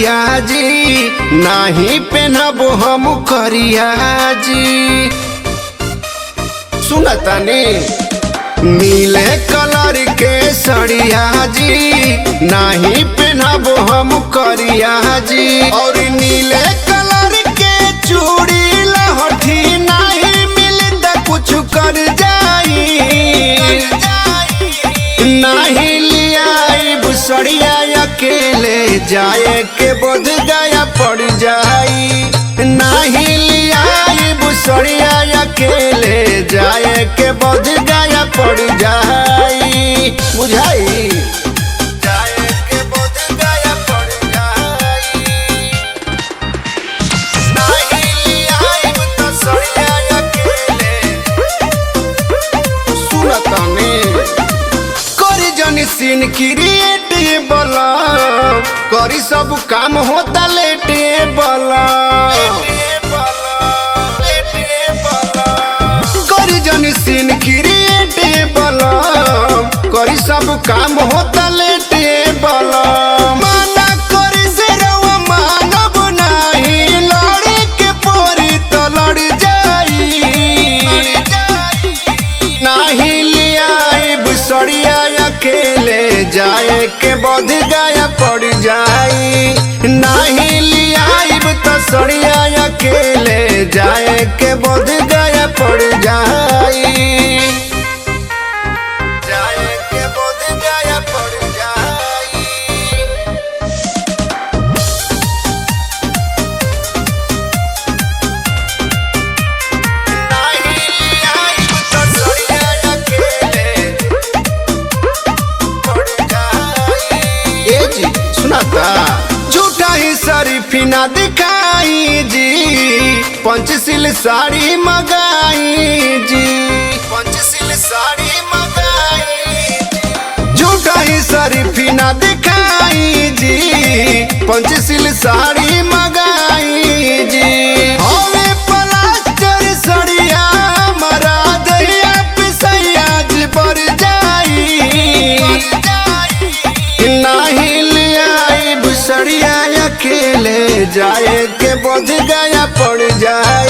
सड़िया जी, नाही पहनब हम करिया जी। सुनतानी नीले कलर के सड़िया जी, नाही पहनब हम करिया जी। और नीले कलर के चूड़ी लहठी, नहीं मिलता कुछ कर जाई। नहीं लिया सड़िया अकेले, जाए के बोध गया पड़ जाई। नहीं लिया सड़िया अकेले, जाए के बोध गया पड़ जाई। बुझाई जाए के बोध गया पड़ जाई। नहीं लिया तो सड़िया अकेले। सुनतानी करी जनी सीन क्रिएट बला, करी सब काम होता लेटे बला। करी जनी सीन क्रिएट बला, करी सब काम होता लेटे बला। माना करी से रवा मानब नाही, लड़े के पोरी तो लड़ जाई। नहीं लिया सड़िया अकेले, जाए के बोध गया पड़ जाई। नहीं लिया तो सड़िया अकेले, जाए के बोध गया पड़ जाई। जाए के बोध गया पड़ जाई। नहीं लिया तो सड़िया अकेले पड़ जाई। ए जी सुनाता झूठा ही शरीफी ना दिखाई जी, पंचशील साड़ी मंगाई जी। पंचशील साड़ी मंगाई जी, झूठा ही शरीफी ना दिखाई जी, पंचशील साड़ी मंगाई जी। हमें प्लास्टर सड़िया हमारा दहिया पिसैया जी बढ़ जाई। नहीं लिया सड़िया अकेले, जाए के बोध गया पड़ जाए।